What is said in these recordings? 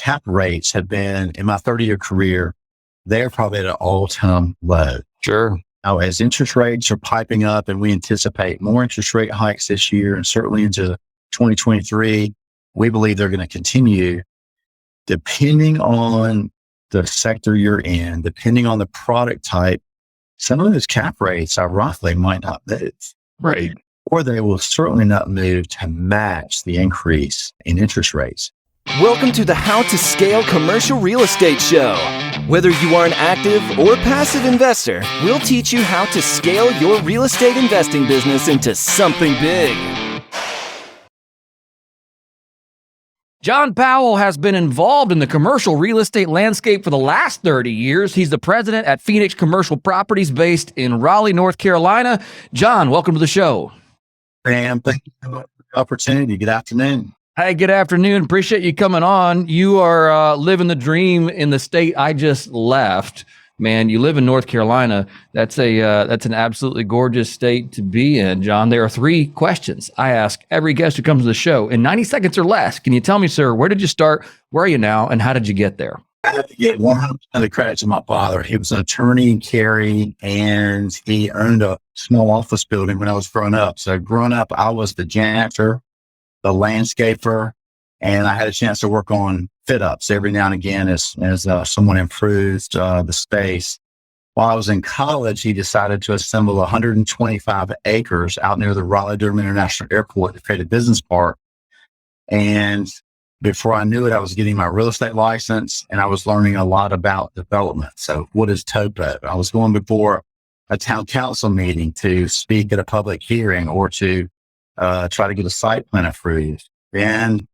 cap rates have been, in my 30-year career, they're probably at an all-time low. Sure. Now, as interest rates are piping up and we anticipate more interest rate hikes this year and certainly into 2023, we believe they're going to continue. Depending on the sector you're in, depending on the product type, some of those cap rates, ironically, might not move. Right. Or they will certainly not move to match the increase in interest rates. Welcome to the How to Scale Commercial Real Estate Show. Whether you are an active or passive investor, we'll teach you how to scale your real estate investing business into something big. John Powell has been involved in the commercial real estate landscape for the last 30 years. He's the president at Phoenix Commercial Properties based in Raleigh, North Carolina. John, welcome to the show. Sam, thank you so much for the opportunity. Good afternoon. Hey, good afternoon. Appreciate you coming on. You are living the dream in the state I just left. Man, you live in North Carolina. That's an absolutely gorgeous state to be in, John. There are 3 questions I ask every guest who comes to the show in 90 seconds or less. Can you tell me, sir, where did you start? Where are you now? And how did you get there? I have to give 100% of the credit to my father. He was an attorney in Cary, and he owned a small office building when I was growing up. So growing up, I was the janitor, the landscaper, and I had a chance to work on fit-ups every now and again as someone improved the space. While I was in college, he decided to assemble 125 acres out near the Raleigh-Durham International Airport to create a business park. And before I knew it, I was getting my real estate license, and I was learning a lot about development. So what is topo? I was going before a town council meeting to speak at a public hearing or to try to get a site plan approved. And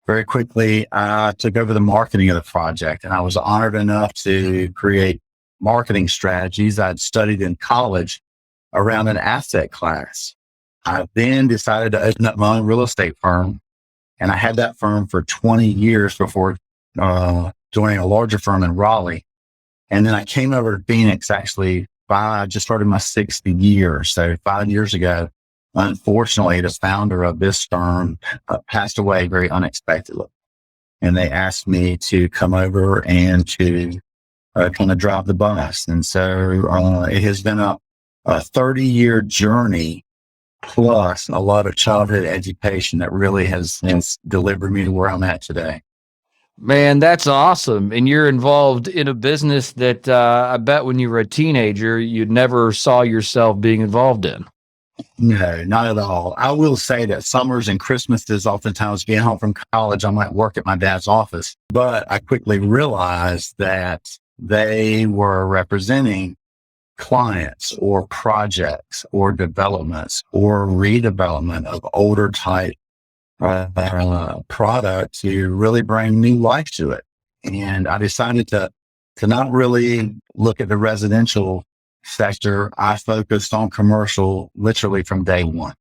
very quickly, I took over the marketing of the project, and I was honored enough to create marketing strategies I'd studied in college around an asset class. I then decided to open up my own real estate firm, and I had that firm for 20 years before joining a larger firm in Raleigh. And then I came over to Phoenix, actually, I just started my 6th year. So 5 years ago. Unfortunately, the founder of this firm passed away very unexpectedly. And they asked me to come over and to kind of drive the bus. And so it has been a 30-year journey plus a lot of childhood education that really has delivered me to where I'm at today. Man, that's awesome. And you're involved in a business that I bet when you were a teenager, you never saw yourself being involved in. No, not at all. I will say that summers and Christmases, oftentimes being home from college, I might work at my dad's office, but I quickly realized that they were representing clients or projects or developments or redevelopment of older type product to really bring new life to it. And I decided to not really look at the residential sector. I focused on commercial literally from day one.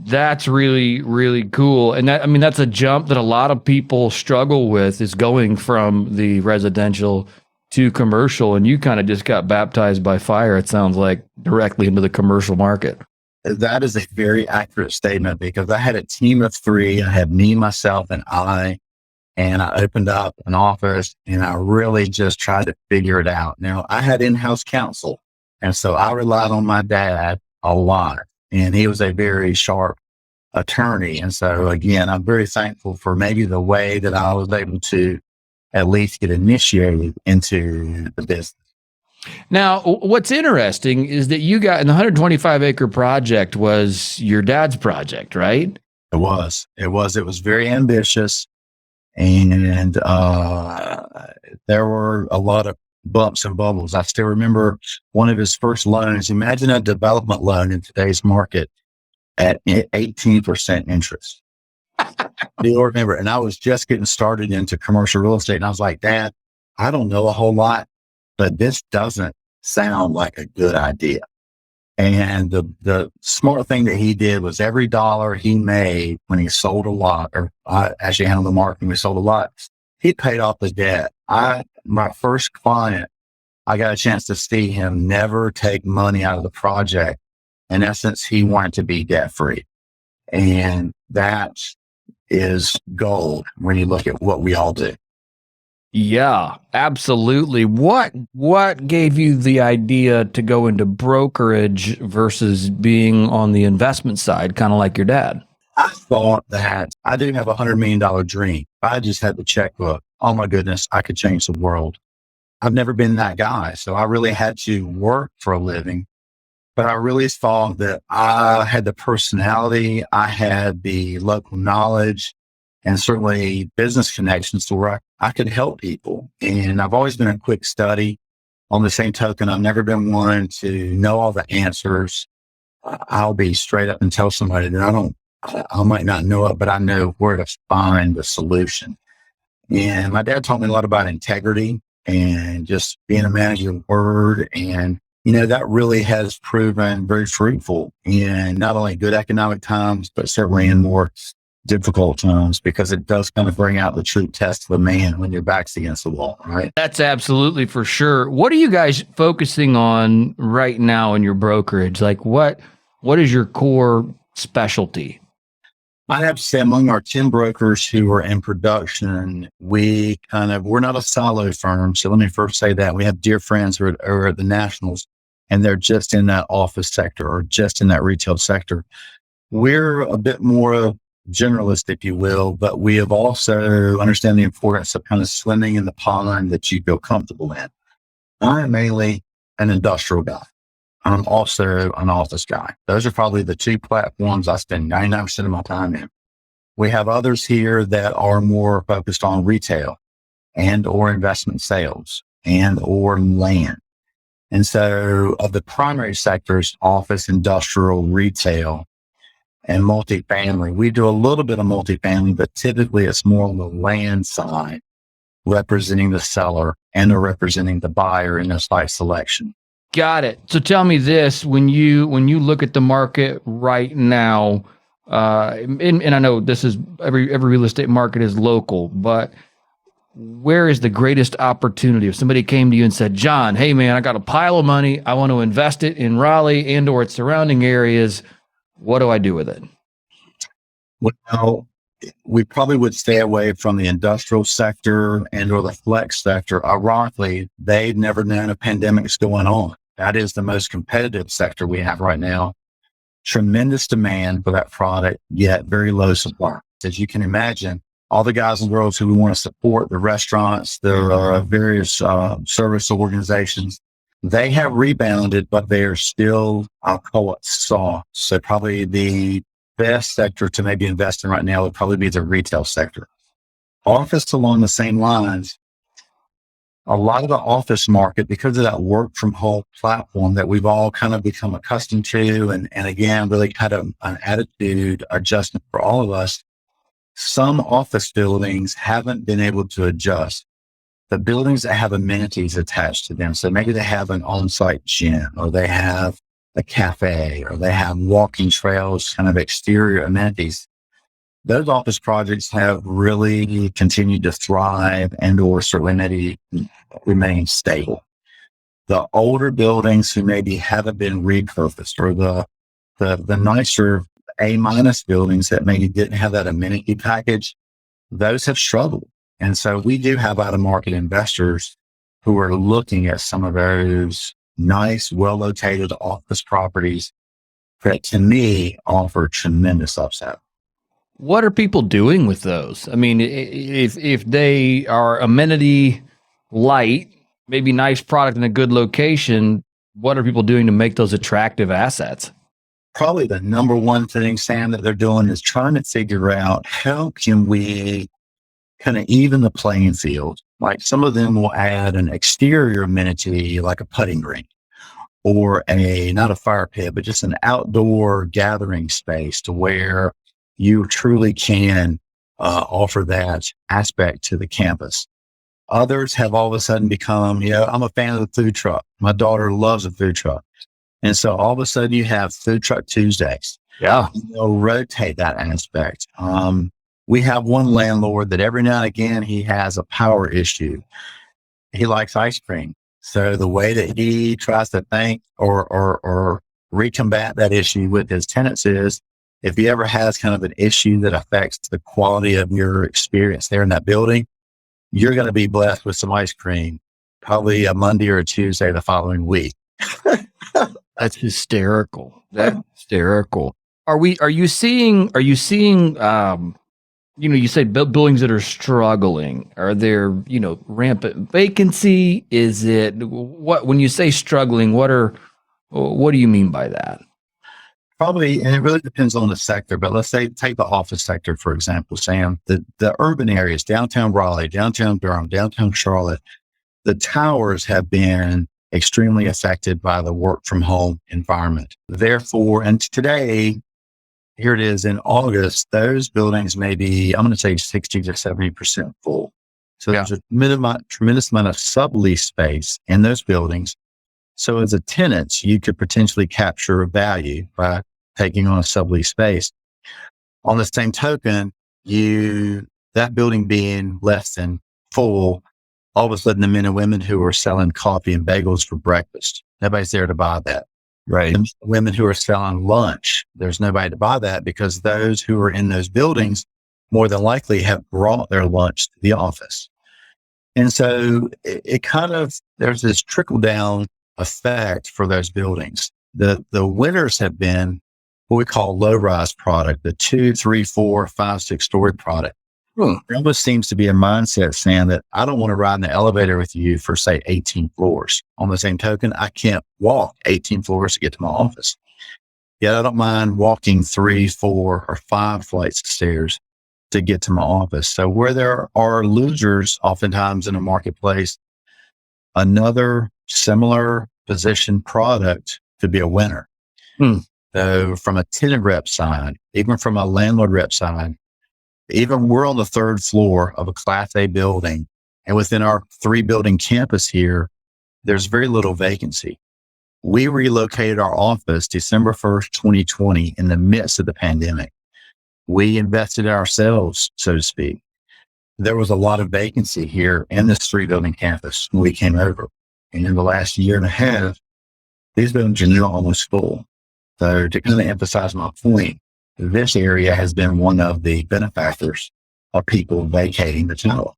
That's really, really cool. And that's a jump that a lot of people struggle with, is going from the residential to commercial. And you kind of just got baptized by fire, it sounds like, directly into the commercial market. That is a very accurate statement, because I had a team of 3. I had me, myself, and I opened up an office, and I really just tried to figure it out. Now, I had in-house counsel, and so I relied on my dad a lot, and he was a very sharp attorney. And so again, I'm very thankful for maybe the way that I was able to at least get initiated into the business. Now, what's interesting is that you got in the 125 acre project was your dad's project, right? It was very ambitious. And there were a lot of bumps and bubbles. I still remember one of his first loans. Imagine a development loan in today's market at 18% interest. Do you remember? And I was just getting started into commercial real estate. And I was like, Dad, I don't know a whole lot, but this doesn't sound like a good idea. And the smart thing that he did was every dollar he made when he sold a lot, or I actually handled the marketing, we sold a lot, he paid off the debt. My first client, I got a chance to see him never take money out of the project. In essence, he wanted to be debt free. And that is gold when you look at what we all do. Yeah, absolutely. What gave you the idea to go into brokerage versus being on the investment side, kind of like your dad? I thought that I do have $100 million dream. If I just had the checkbook, oh my goodness, I could change the world. I've never been that guy. So I really had to work for a living, but I really thought that I had the personality, I had the local knowledge, and certainly business connections to where I could help people. And I've always been a quick study. On the same token, I've never been one to know all the answers. I'll be straight up and tell somebody that I might not know it, but I know where to find the solution. And my dad taught me a lot about integrity and just being a man of your word. And, that really has proven very fruitful in not only good economic times, but certainly in more difficult times, because it does kind of bring out the true test of a man when your back's against the wall, right? That's absolutely for sure. What are you guys focusing on right now in your brokerage? Like what is your core specialty? I have to say, among our 10 brokers who are in production, we're not a silo firm. So let me first say that we have dear friends who are at the nationals, and they're just in that office sector or just in that retail sector. We're a bit more generalist, if you will, but we have also understand the importance of kind of swimming in the pond that you feel comfortable in. I am mainly an industrial guy. I'm also an office guy. Those are probably the two platforms I spend 99% of my time in. We have others here that are more focused on retail and or investment sales and or land. And so of the primary sectors, office, industrial, retail, and multifamily, we do a little bit of multifamily, but typically it's more on the land side, representing the seller and or representing the buyer in their site selection. Got it. So tell me this, when you look at the market right now, and I know this is every real estate market is local, but where is the greatest opportunity? If somebody came to you and said, John, hey man, I got a pile of money, I want to invest it in Raleigh and or its surrounding areas, what do I do with it? Well, we probably would stay away from the industrial sector and or the flex sector. Ironically, they've never known a pandemic's going on. That is the most competitive sector we have right now. Tremendous demand for that product, yet very low supply. As you can imagine, all the guys and girls who we want to support, the restaurants, the various service organizations, they have rebounded, but they are still, I'll call it soft. So probably the best sector to maybe invest in right now would probably be the retail sector. Office along the same lines. A lot of the office market, because of that work from home platform that we've all kind of become accustomed to, and again, really kind of an attitude adjustment for all of us, some office buildings haven't been able to adjust. The buildings that have amenities attached to them, so maybe they have an on-site gym, or they have a cafe, or they have walking trails, kind of exterior amenities. Those office projects have really continued to thrive and or certainly maybe remain stable. The older buildings who maybe haven't been repurposed, or the nicer A- buildings that maybe didn't have that amenity package, those have struggled. And so we do have out-of-market investors who are looking at some of those nice, well-located office properties that, to me, offer tremendous upside. What are people doing with those? I mean, if they are amenity light, maybe nice product in a good location, what are people doing to make those attractive assets? Probably the number one thing, Sam, that they're doing is trying to figure out how can we kind of even the playing field. Like some of them will add an exterior amenity like a putting green, or not a fire pit, but just an outdoor gathering space to where you truly can offer that aspect to the campus. Others have all of a sudden become, I'm a fan of the food truck. My daughter loves a food truck. And so all of a sudden you have Food Truck Tuesdays. Yeah. They'll rotate that aspect. We have one landlord that every now and again, he has a power issue. He likes ice cream. So the way that he tries to think or recombat that issue with his tenants is if he ever has kind of an issue that affects the quality of your experience there in that building, you're going to be blessed with some ice cream, probably a Monday or a Tuesday the following week. That's hysterical. That's hysterical. Are you seeing, you said buildings that are struggling? Are there, rampant vacancy? Is it when you say struggling, what do you mean by that? Probably, and it really depends on the sector, but let's say take the office sector, for example, Sam, the urban areas, downtown Raleigh, downtown Durham, downtown Charlotte, the towers have been extremely affected by the work from home environment. Therefore, and today, here it is in August, those buildings may be, I'm going to say 60 to 70% full. So there's a tremendous amount of sublease space in those buildings. So as a tenant, you could potentially capture a value by taking on a sublease space. On the same token, that building being less than full, all of a sudden the men and women who are selling coffee and bagels for breakfast, nobody's there to buy that. Right. The women who are selling lunch, there's nobody to buy that because those who are in those buildings more than likely have brought their lunch to the office. And so it kind of, there's this trickle down effect for those buildings. The winners have been what we call low rise product, the 2, 3, 4, 5, 6 story product. There almost seems to be a mindset, Sam, that I don't want to ride in the elevator with you for, say, 18 floors. On the same token, I can't walk 18 floors to get to my office. Yet I don't mind walking 3, 4, or 5 flights of stairs to get to my office. So where there are losers, oftentimes in a marketplace, another similar position product could be a winner. So from a tenant rep side, even from a landlord rep side, even we're on the 3rd floor of a Class A building, and within our 3-building campus here, there's very little vacancy. We relocated our office December 1st, 2020, in the midst of the pandemic. We invested in ourselves, so to speak. There was a lot of vacancy here in this 3-building campus when we came over. And in the last year and a half, these buildings are now almost full. So to kind of emphasize my point, this area has been one of the benefactors of people vacating the tower.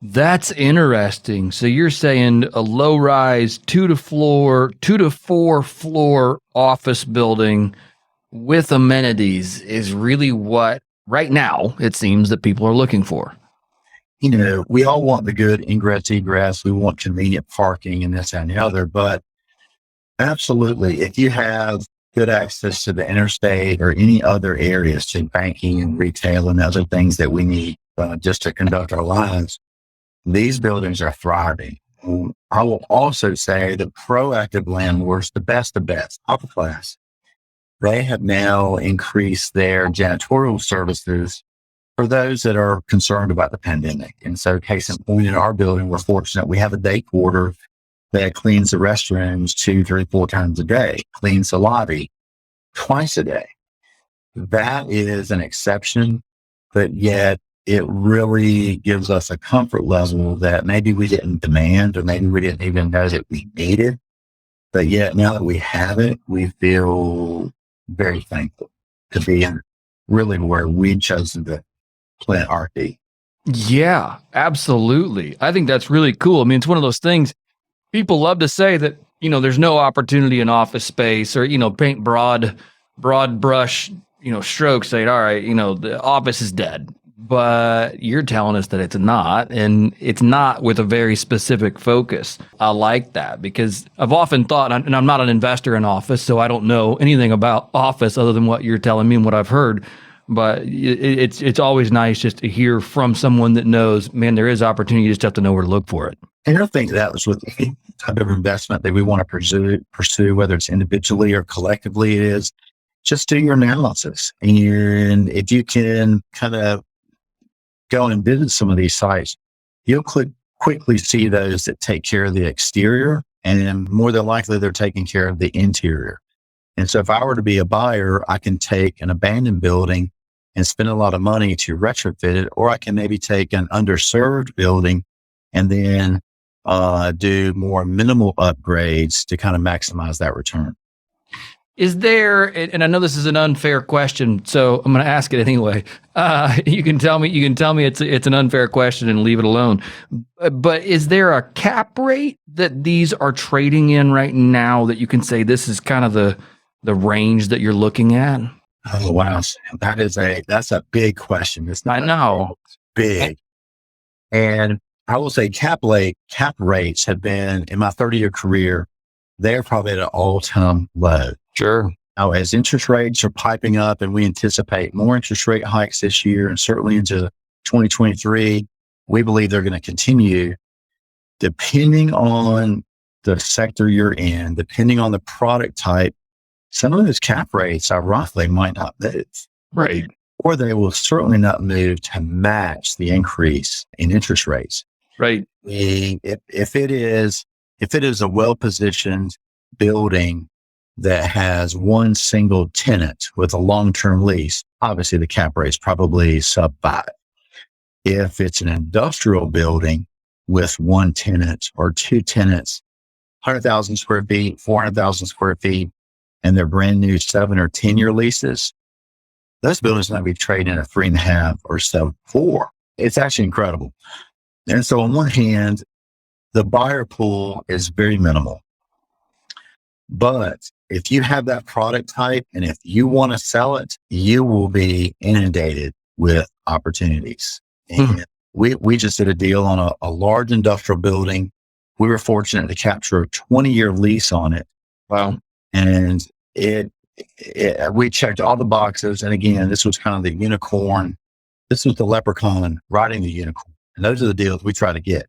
That's interesting. So you're saying a low rise 2 to 4 floor office building with amenities is really what right now it seems that people are looking for. We all want the good ingress, egress. We want convenient parking and this and the other, but absolutely, if you have good access to the interstate or any other areas to banking and retail and other things that we need just to conduct our lives, these buildings are thriving. I will also say that proactive landlords, the best of best, upper class, they have now increased their janitorial services for those that are concerned about the pandemic. And so case in point, in our building, we're fortunate we have a day porter that cleans the restrooms 2, 3, 4 times a day, cleans the lobby twice a day. That is an exception, but yet it really gives us a comfort level that maybe we didn't demand, or maybe we didn't even know that we needed. But yet now that we have it, we feel very thankful to be in really where we've chosen to plant our feet. Yeah, absolutely. I think that's really cool. I mean, it's one of those things. People love to say that, there's no opportunity in office space, or, paint broad brush, strokes, saying, all right, the office is dead. But you're telling us that it's not, and it's not with a very specific focus. I like that, because I've often thought, and I'm not an investor in office, so I don't know anything about office other than what you're telling me and what I've heard. But it's always nice just to hear from someone that knows, man, there is opportunity. You just have to know where to look for it. And I think that was with any type of investment that we want to pursue, whether it's individually or collectively, it is just do your analysis. And if you can kind of go and visit some of these sites, you'll quickly see those that take care of the exterior, and more than likely they're taking care of the interior. And so if I were to be a buyer, I can take an abandoned building and spend a lot of money to retrofit it, or I can maybe take an underserved building and then do more minimal upgrades to kind of maximize that return. Is there, and I know this is an unfair question, so I'm going to ask it anyway. You can tell me it's an unfair question and leave it alone. But is there a cap rate that these are trading in right now that you can say this is kind of the range that you're looking at? Oh, wow. That's a big question. It's not I know. big. And I will say cap rates have been, in my 30-year career, they're probably at an all-time low. Sure. Now, as interest rates are piping up and we anticipate more interest rate hikes this year and certainly into 2023, we believe they're going to continue. Depending on the sector you're in, depending on the product type, some of those cap rates, ironically, might not move. Right. Or they will certainly not move to match the increase in interest rates. Right. If it is a well-positioned building that has one single tenant with a long-term lease, obviously the cap rate is probably sub 5. If it's an industrial building with one tenant or two tenants, 100,000 square feet, 400,000 square feet, and they're brand new 7 or 10-year leases, those buildings might be trading at 3.5 or so 4. It's actually incredible. And so on one hand, the buyer pool is very minimal. But if you have that product type and if you want to sell it, you will be inundated with opportunities. And we just did a deal on a large industrial building. We were fortunate to capture a 20-year lease on it. Wow. And we checked all the boxes. And again, this was kind of the unicorn. This was the leprechaun riding the unicorn. And those are the deals we try to get.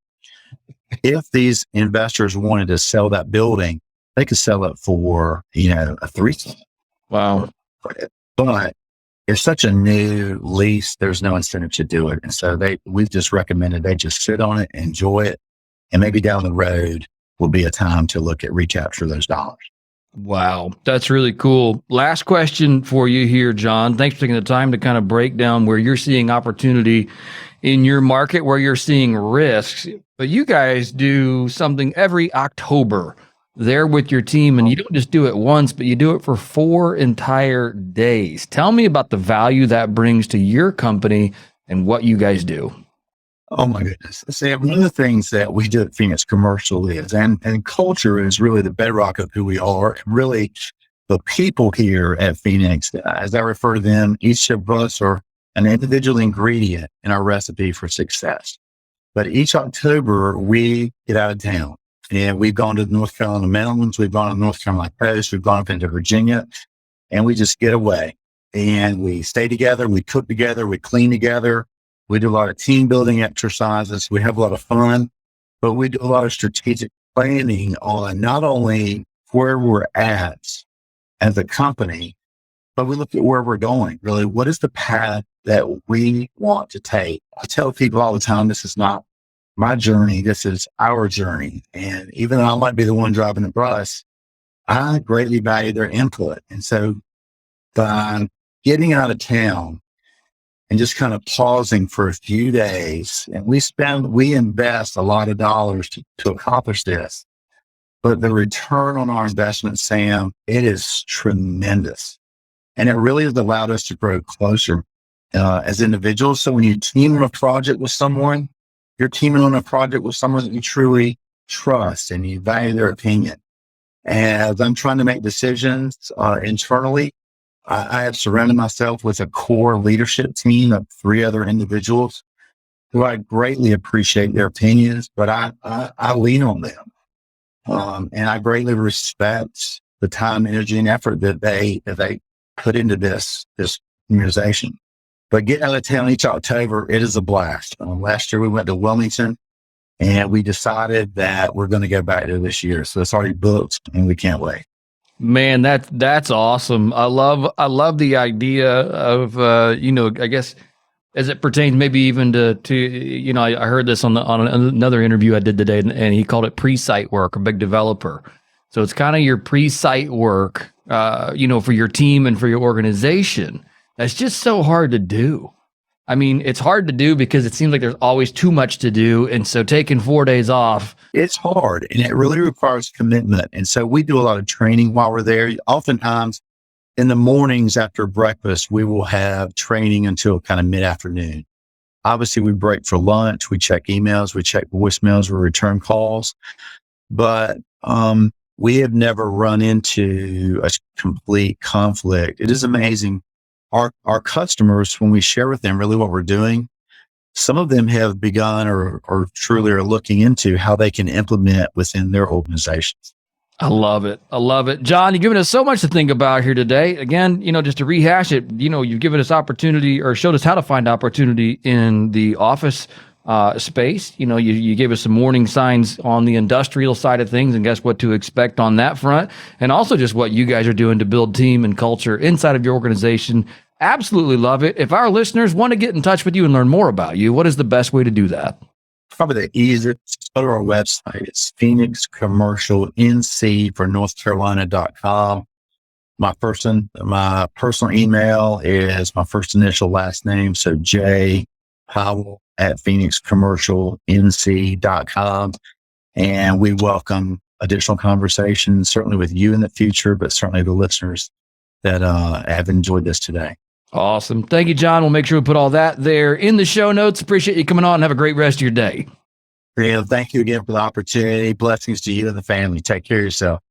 If these investors wanted to sell that building, they could sell it for, a 3. Wow. But it's such a new lease, there's no incentive to do it. And so we've just recommended they just sit on it, enjoy it, and maybe down the road will be a time to look at recapture those dollars. Wow. That's really cool. Last question for you here, John. Thanks for taking the time to kind of break down where you're seeing opportunity in your market, where you're seeing risks. But you guys do something every October there with your team, and you don't just do it once, but you do it for 4 entire days. Tell me about the value that brings to your company and what you guys do. Oh my goodness. See, one of the things that we do at Phoenix Commercial is, and culture is really the bedrock of who we are. And really the people here at Phoenix, as I refer to them, each of us are an individual ingredient in our recipe for success. But each October we get out of town. And we've gone to the North Carolina mountains, we've gone to the North Carolina coast, we've gone up into Virginia, and we just get away. And we stay together, we cook together, we clean together, we do a lot of team building exercises, we have a lot of fun, but we do a lot of strategic planning on not only where we're at as a company, but we look at where we're going. Really, what is the path that we want to take? I tell people all the time, this is not my journey, this is our journey. And even though I might be the one driving the bus, I greatly value their input. And so by getting out of town and just kind of pausing for a few days, and we invest a lot of dollars to accomplish this, but the return on our investment, Sam, it is tremendous. And it really has allowed us to grow closer as individuals. So when you team on a project with someone, you're teaming on a project with someone that you truly trust and you value their opinion. As I'm trying to make decisions internally, I have surrounded myself with a core leadership team of 3 other individuals who I greatly appreciate their opinions, but I lean on them. And I greatly respect the time, energy, and effort that they put into this organization. But getting out of town each October, it is a blast. Last year we went to Wilmington and we decided that we're going to go back there this year. So it's already booked and we can't wait. Man, that's awesome. I love the idea of, I guess as it pertains maybe even to I heard this on another interview I did today, and he called it pre-site work, a big developer. So it's kind of your pre-site work, for your team and for your organization. That's just so hard to do. I mean, it's hard to do because it seems like there's always too much to do. And so taking 4 days off. It's hard and it really requires commitment. And so we do a lot of training while we're there. Oftentimes in the mornings after breakfast, we will have training until kind of mid-afternoon. Obviously, we break for lunch. We check emails. We check voicemails. We return calls. But we have never run into a complete conflict. It is amazing. Our customers, when we share with them really what we're doing, some of them have begun or truly are looking into how they can implement within their organizations. I love it. I love it. John, you've given us so much to think about here today. Again, just to rehash it, you've given us opportunity or showed us how to find opportunity in the office space. You gave us some warning signs on the industrial side of things and guess what to expect on that front. And also just what you guys are doing to build team and culture inside of your organization. Absolutely love it. If our listeners want to get in touch with you and learn more about you, what is the best way to do that? Probably the easiest. Go to our website. It's Phoenix Commercial NC for NorthCarolina.com. My personal email is my first initial last name. So J Powell at PhoenixCommercialNC.com. And we welcome additional conversations, certainly with you in the future, but certainly the listeners that have enjoyed this today. Awesome. Thank you, John. We'll make sure we put all that there in the show notes. Appreciate you coming on and have a great rest of your day. Thank you again for the opportunity. Blessings to you and the family. Take care of yourself.